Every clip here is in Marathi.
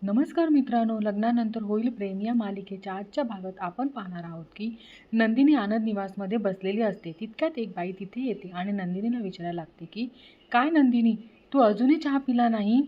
नमस्कार मित्रांनो, लग्नानंतर होईल प्रेम या मालिकेच्या आजच्या भागात आपण पाहणार आहोत की नंदिनी आनंद निवासमध्ये बसलेली असते. तितक्यात एक बाई तिथे येते आणि नंदिनीला विचारायला लागते की काय नंदिनी, तू अजूनही चहा पिला नाही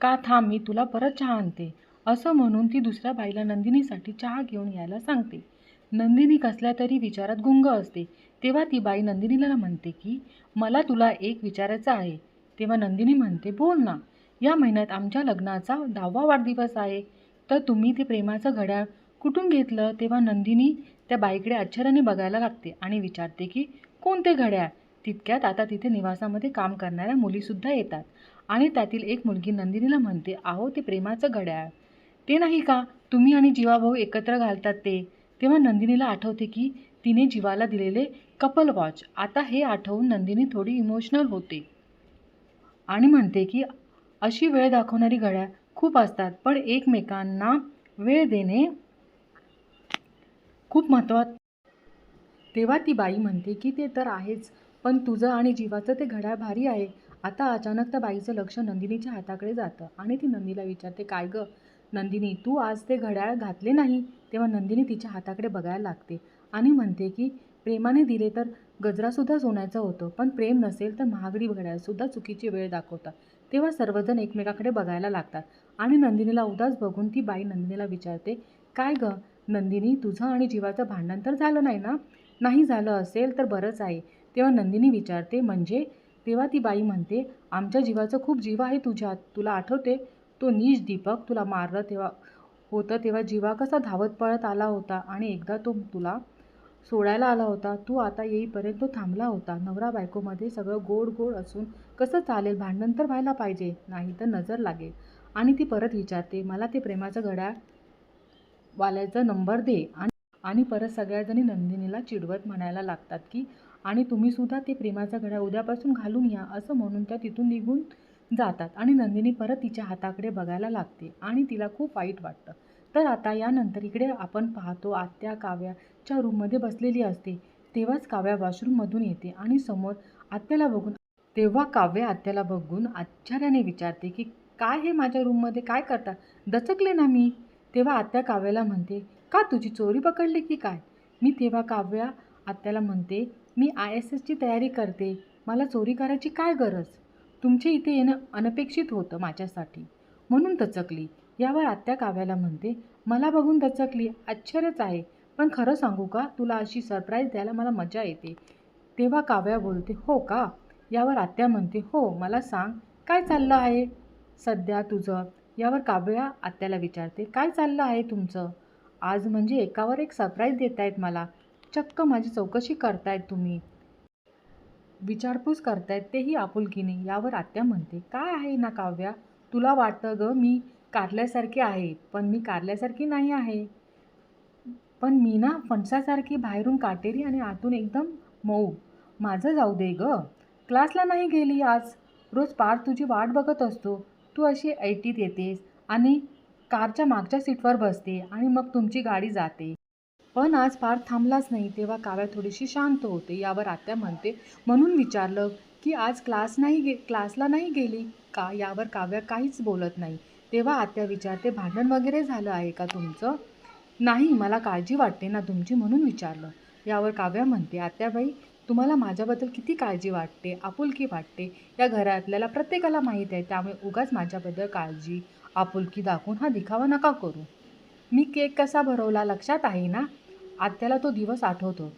का? थांब, मी तुला परत चहा आणते. असं म्हणून ती दुसऱ्या बाईला नंदिनीसाठी चहा घेऊन यायला सांगते. नंदिनी कसल्या तरी विचारात गुंग असते. तेव्हा ती बाई नंदिनीला म्हणते की मला तुला एक विचारायचं आहे. तेव्हा नंदिनी म्हणते, बोल ना. या महिन्यात आमच्या लग्नाचा 10वा वाढदिवस आहे, तर तुम्ही ते प्रेमाचं घड्याळ कुठून घेतलं? तेव्हा नंदिनी त्या बाईकडे आश्चर्याने बघायला लागते आणि विचारते की कोणते घड्याळ? तितक्यात आता तिथे निवासामध्ये काम करणाऱ्या मुलीसुद्धा येतात आणि त्यातील एक मुलगी नंदिनीला म्हणते, अहो, ते प्रेमाचं घड्याळ ते नाही का तुम्ही आणि जीवाभाऊ एकत्र घालतात ते? तेव्हा नंदिनीला आठवते की तिने जीवाला दिलेले कपल वॉच. आता हे आठवून नंदिनी थोडी इमोशनल होते आणि म्हणते की अशी वेळ दाखवणारी घड्याळ खूप असतात, पण एकमेकांना वेळ देणे खूप महत्त्वाचं. तेव्हा ती बाई म्हणते की ते तर आहेच, पण तुझं आणि जीवाचं ते घड्याळ भारी आहे. आता अचानक त्या बाईचं लक्ष नंदिनीच्या हाताकडे जातं आणि ती नंदीला विचारते, काय गं नंदिनी, तू आज ते घड्याळ घातले नाही? तेव्हा नंदिनी तिच्या हाताकडे बघायला लागते आणि म्हणते की प्रेमाने दिले तर गजरासुद्धा सोन्याचं होतं, पण प्रेम नसेल तर महागडी घड्याळसुद्धा चुकीची वेळ दाखवतात. तेव्हा सर्वजण एकमेकाकडे बघायला लागतात आणि नंदिनीला उदास बघून ती बाई नंदिनीला विचारते, काय गं नंदिनी, तुझं आणि जीवाचं भांडण तर झालं नाही ना? नाही झालं असेल तर बरंच आहे. तेव्हा नंदिनी विचारते, म्हणजे? तेव्हा ती बाई म्हणते, आमच्या जीवाचं खूप जीव आहे तुझ्यात. तुला आठवते तो नीच दीपक तुला मारलं तेव्हा जीवा कसा धावत पळत आला होता आणि एकदा तो तुला सोडायला आला होता. तू आता येईपर्यंत तो थांबला होता. नवरा बायकोमध्ये सगळं गोड गोड असून कसं चालेल? भांडण तर व्हायला पाहिजे, नाही तर नजर लागेल. आणि ती परत विचारते, मला ते प्रेमाचं घड्याळ वाल्याचा नंबर दे. आणि परत सगळ्याजणी नंदिनीला चिडवत म्हणायला लागतात की आणि तुम्हीसुद्धा ते प्रेमाचा घड्याळ उद्यापासून घालून या. असं म्हणून त्या तिथून निघून जातात आणि नंदिनी परत तिच्या हाताकडे बघायला लागते आणि तिला खूप वाईट वाटतं. तर आता यानंतर इकडे आपण पाहतो, आत्या काव्याच्या रूममध्ये बसलेली असते. तेव्हाच काव्या वॉशरूममधून येते आणि समोर आत्याला बघून तेव्हा काव्या आत्याला बघून आश्चर्याने विचारते की काय हे माझ्या रूममध्ये काय करतात? दचकले ना मी. तेव्हा आत्या काव्याला म्हणते, का तुझी चोरी पकडली की काय? तेव्हा काव्या आत्याला म्हणते, मी ISSची तयारी करते, मला चोरी करायची काय गरज? तुमचे इथे येणं अनपेक्षित होतं माझ्यासाठी, म्हणून दचकली. यावर आत्या काव्याला म्हणते, मला बघून दचकली, आश्चर्यच आहे, पण खरं सांगू का, तुला अशी सरप्राईज द्यायला मला मजा येते. तेव्हा काव्या बोलते, हो का? यावर आत्या म्हणते, हो, मला सांग, काय चाललं आहे सध्या तुझं? यावर काव्या आत्याला विचारते, काय चाललं आहे तुमचं? आज म्हणजे एकावर एक सरप्राईज देत आहेत मला. चक्क माझी चौकशी करतायत तुम्ही, विचारपूस करतायत, तेही आपुलकीने. यावर आत्या म्हणते, काय आहे ना काव्या, तुला वाटतं गं मी कारल्यासारखी आहे, पण मी कारल्यासारखी नाही आहे. पण मी ना फणसासारखी, बाहेरून काटेरी आणि आतून एकदम मऊ. माझं जाऊ दे गं. क्लासला नाही गेली आज. रोज पार तुझी वाट बघत असतो. तू अशी ऐटीत येतेस आणि कारच्या मागच्या सीटवर बसते आणि मग तुमची गाडी जाते. पण आज पार थांबलाच नाही. तेव्हा काव्या थोडीशी शांत होते. यावर आत्या म्हणते, म्हणून विचारलं की आज क्लासला नाही गेली का? यावर काव्या काहीच बोलत नाही. तेव्हा आत्या विचारते, भांडण वगैरे झालं आहे का तुमचं? नाही, मला काळजी वाटते ना तुमची, म्हणून विचारलं. यावर काव्या म्हणते, आत्याबाई, तुम्हाला माझ्याबद्दल किती काळजी वाटते, आपुलकी वाटते, या घरातल्याला प्रत्येकाला माहीत आहे. त्यामुळे उगाच माझ्याबद्दल काळजी आपुलकी दाखवून हा दिखावा नका करू. मी केक कसा भरवला लक्षात आहे ना? आत्याला तो दिवस आठवतो,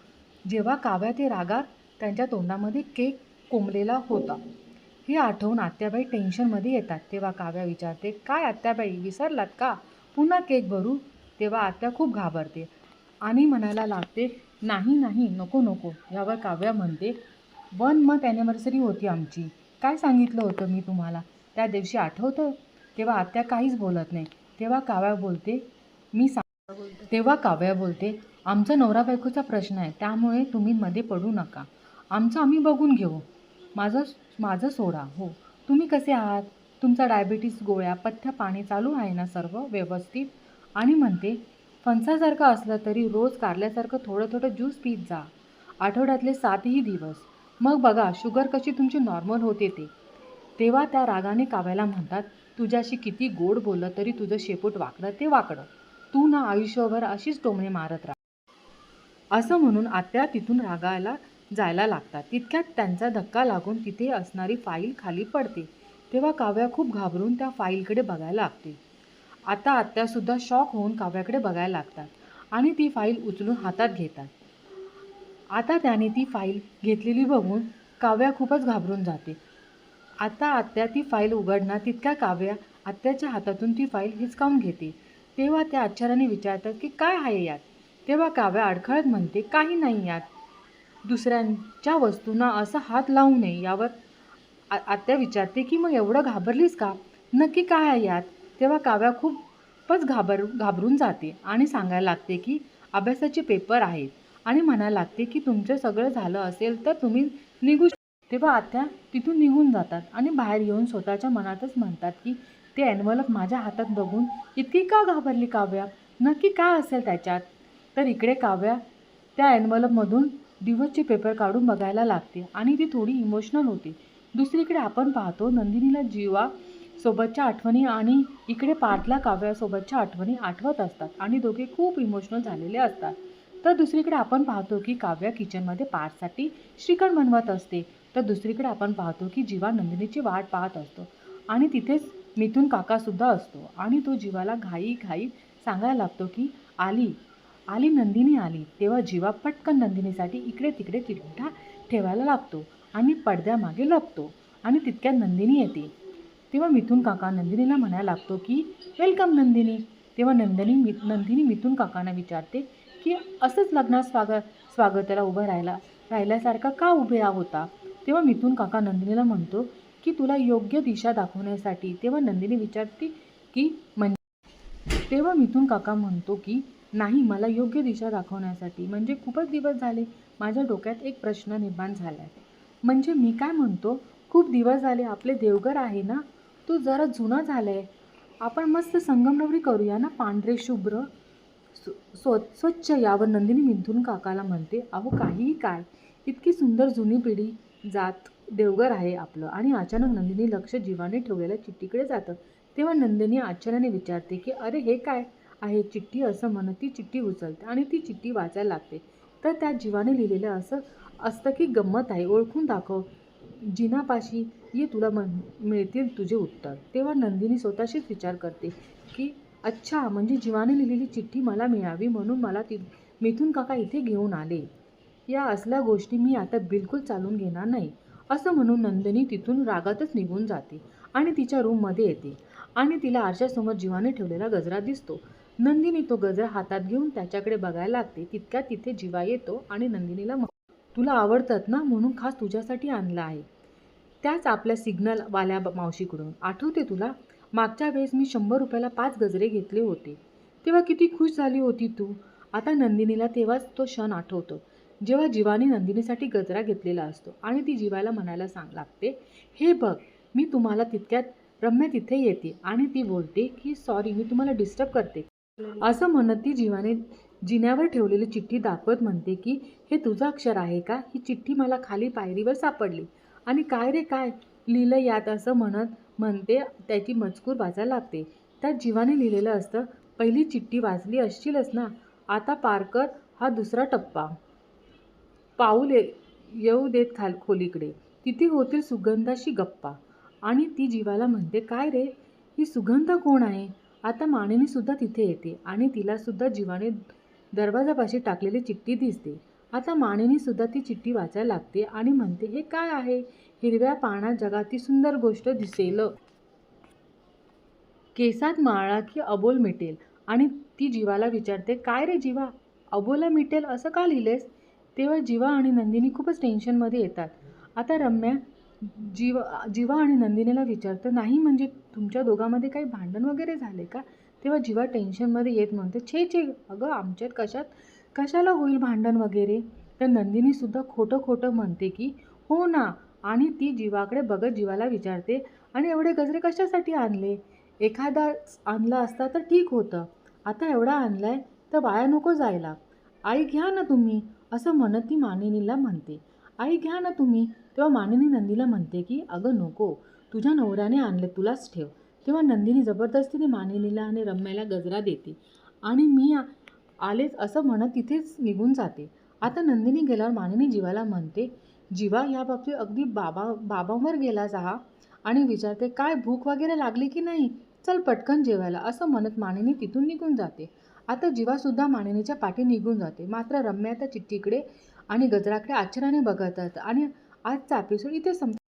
जेव्हा काव्या ते रागात त्यांच्या तोंडामध्ये केक कोंबलेला होता. हे आठवून आत्याबाई टेन्शनमध्ये येतात. तेव्हा काव्या विचारते, काय आत्याबाई, विसरलात का? पुन्हा केक भरू? तेव्हा आत्या खूप घाबरते आणि म्हणायला लागते, नाही नाही, नको नको. यावर काव्या म्हणते, 1 मंथ ॲनिव्हर्सरी होती आमची. काय सांगितलं होतं मी तुम्हाला त्या दिवशी, आठवतं? तेव्हा आत्या काहीच बोलत नाही. तेव्हा काव्या बोलते, आमचा नवरा बायकोचा प्रश्न आहे, त्यामुळे तुम्ही मध्ये पडू नका. आमचं आम्ही बघून घेऊ. माझं सोडा. हो, तुम्ही कसे आहात? तुमचा डायबिटीस, गोळ्या, पथ्य, पाणी चालू आहे ना सर्व व्यवस्थित? आणि म्हणते, फणसासारखं असलं तरी रोज कारल्यासारखं थोडं थोडं ज्यूस पीत जा, आठवड्यातले 7ही दिवस. मग बघा शुगर कशी तुमची नॉर्मल होते ते. तेव्हा त्या रागाने काव्याला म्हणतात, तुझ्याशी किती गोड बोललं तरी तुझं शेपूट वाकडं ते वाकडं. तू ना आयुष्यभर अशीच टोमणे मारत राहा. असं म्हणून आत्या तिथून रागायला जायला लागतात. तितक्यात त्यांचा धक्का लागून तिथे असणारी फाईल खाली पडते. तेव्हा काव्या खूप घाबरून त्या फाईलकडे बघायला लागते. आता आत्यासुद्धा शॉक होऊन काव्याकडे बघायला लागतात आणि ती फाईल उचलून हातात घेतात. आता त्याने ती फाईल घेतलेली बघून काव्या खूपच घाबरून जाते. आता आत्या ती फाईल उघडणार तितक्या काव्या आत्याच्या हातातून ती फाईल हिसकावून घेते. तेव्हा त्या आश्चर्याने विचारतात की काय आहे यात. तेव्हा काव्या अडखळत म्हणते, काही नाही यात. दुसऱ्यांच्या वस्तूंना असा हात लावू नये. यावर आत्या विचारते की मग एवढं घाबरलीस का? नक्की काय आहे यात? तेव्हा काव्या खूपच घाबरून जाते आणि सांगायला लागते की अभ्यासाचे पेपर आहेत आणि म्हणायला लागते की तुमचं सगळं झालं असेल तर तुम्ही निघू. तेव्हा आत्या तिथून निघून जातात आणि बाहेर येऊन स्वतःच्या मनातच म्हणतात की ते एन्व्हलप माझ्या हातात बघून इतकी का घाबरली काव्या? नक्की काय असेल त्याच्यात? तर इकडे काव्या त्या एन्व्हलपमधून दिवसचे पेपर काढून बघायला लागते आणि ती थोडी इमोशनल होते. दुसरीकडे आपण पाहतो नंदिनीला जीवा सोबतच्या आठवणी आणि इकडे पार्थला काव्यासोबतच्या आठवणी आठवत असतात आणि दोघे खूप इमोशनल झालेले असतात. तर दुसरीकडे आपण पाहतो की काव्या किचनमध्ये पार्थसाठी श्रीखंड बनवत असते. तर दुसरीकडे आपण पाहतो की जीवा नंदिनीची वाट पाहत असतो आणि तिथेच मिथून काकासुद्धा असतो आणि तो जीवाला घाई सांगायला लागतो की आली नंदिनी आली. तेव्हा जीवा पटकन नंदिनीसाठी इकडे तिकडे चिठ्ठ्या ठेवायला लागतो आणि पडद्यामागे लपतो आणि तितक्यात नंदिनी येते. तेव्हा मिथून काका नंदिनीला म्हणायला लागतो की वेलकम नंदिनी. तेव्हा नंदिनी मिथून काकांना विचारते की असंच लग्नात स्वागताला उभं राहिल्यासारखा का उभे होता? तेव्हा मिथून काका नंदिनीला म्हणतो की तुला योग्य दिशा दाखवण्यासाठी. तेव्हा नंदिनी विचारते की तेव्हा मिथून काका म्हणतो की नाही, मला योग्य दिशा दाखवण्यासाठी. म्हणजे खूपच दिवस झाले माझ्या डोक्यात एक प्रश्न निर्माण झाला आहे. म्हणजे मी काय म्हणतो, खूप दिवस झाले आपले देवघर आहे ना, तो जरा जुना झाला आहे. आपण मस्त संगमरवरी करूया ना, पांढरे शुभ्र स्वच्छ. यावर नंदिनी मिथून काकाला म्हणते, अहो काहीही काय, इतकी सुंदर जुनी पिढी जात देवघर आहे आपलं. आणि अचानक नंदिनी लक्ष जीवाने ठेवलेल्या चिठ्ठीकडे जातं. तेव्हा नंदिनी आश्चर्याने विचारते की अरे हे काय आहे चिठ्ठी? असं म्हणत ती चिठ्ठी उचलते आणि ती चिठ्ठी वाचायला लागते. तर त्या जीवाने लिहिलेलं असं असतं की गंमत आहे, ओळखून दाखव जिनापाशी, ये तुला मिळतील तुझे उत्तर. तेव्हा नंदिनी स्वतःशीच विचार करते की अच्छा, म्हणजे जीवाने लिहिलेली चिठ्ठी मला मिळावी म्हणून मला मिथून काका इथे घेऊन आले. या असल्या गोष्टी मी आता बिलकुल चालून घेणार नाही. असं म्हणून नंदिनी तिथून रागातच निघून जाते आणि तिच्या रूममध्ये येते आणि तिला आरशासमोर जीवाने ठेवलेला गजरा दिसतो. नंदिनी तो गजरा हातात घेऊन त्याच्याकडे बघायला लागते. तितक्यात तिथे जीवा येतो आणि नंदिनीला तुला आवडतात ना, म्हणून खास तुझ्यासाठी आणलं आहे. त्याच आपल्या सिग्नलवाल्या मावशीकडून. आठवते तुला? मागच्या वेळेस मी 100 रुपयाला 5 गजरे घेतले होते, तेव्हा किती खुश झाली होती तू. आता नंदिनीला तेव्हाच तो क्षण आठवतो जेव्हा जीवाने नंदिनीसाठी गजरा घेतलेला असतो आणि ती जीवाला म्हणायला लागते, हे बघ मी तुम्हाला. तितक्यात रम्या तिथे येते आणि ती बोलते की सॉरी, मी तुम्हाला डिस्टर्ब करते. असं म्हणत ती जीवाने जिन्यावर ठेवलेली चिठ्ठी दाखवत म्हणते की हे तुझं अक्षर आहे का? ही चिठ्ठी मला खाली पायरीवर सापडली आणि काय रे काय लिहिलं यात? असं म्हणते त्याची मजकूर वाचायला लागते. त्यात जीवाने लिहिलेलं असतं, पहिली चिठ्ठी वाचली असशीलच ना, आता पार कर हा दुसरा टप्पा. पाऊल येऊ देत खोलीकडे, तिथे होतील सुगंधाशी गप्पा. आणि ती जीवाला म्हणते, काय रे ही सुगंध कोण आहे? आता मानिनीसुद्धा तिथे येते आणि तिलासुद्धा जीवाने दरवाजापाशी टाकलेली चिठ्ठी दिसते. आता मानिनीसुद्धा ती चिठ्ठी वाचायला लागते आणि म्हणते, हे काय आहे? हिरव्या पानात जगाती सुंदर गोष्ट दिसेल, केसात माळा की अबोल मिटेल. आणि ती जीवाला विचारते, काय रे जीवा, अबोला मिटेल असं का लिहिलेस? तेव्हा जीवा आणि नंदिनी खूपच टेन्शनमध्ये येतात. आता रम्या जीवा आणि नंदिनीला विचारतं, नाही म्हणजे तुमच्या दोघांमध्ये काही भांडण वगैरे झाले का? तेव्हा जीवा टेन्शनमध्ये येत म्हणते, छे अगं आमच्यात कशाला होईल भांडण वगैरे. तर नंदिनीसुद्धा खोटं म्हणते की हो ना. आणि ती जीवाकडे बघत जीवाला विचारते, आणि एवढे गजरे कशासाठी आणले? एखादाच आणला असता तर ठीक होतं, आता एवढा आणलाय तर वाया नको जायला. आई घ्या ना तुम्ही, असं म्हणत ती मानिनीला म्हणते, आई घ्या ना तुम्ही. तेव्हा मानिनी नंदीला म्हणते की अगं नको, तुझ्या नवऱ्याने आणले, तुलाच ठेव. तेव्हा नंदिनी जबरदस्तीने मानिनीला आणि रम्याला गजरा देते आणि मी आलेच असं म्हणत तिथेच निघून जाते. आता नंदिनी गेल्यावर मानिनी जीवाला म्हणते, जीवा या बाबतीत अगदी बाबांवर गेलाच हा, आणि विचारते काय भूक वगैरे लागली की नाही, चल पटकन जेवायला, असं म्हणत मानिनी तिथून निघून जाते. आता जीवासुद्धा मानिनीच्या पाठी निघून जाते. मात्र रम्या त्या चिठ्ठीकडे आणि गजराकडे आश्चर्याने बघत आणि आजचा एपिसोड इथे संपतो.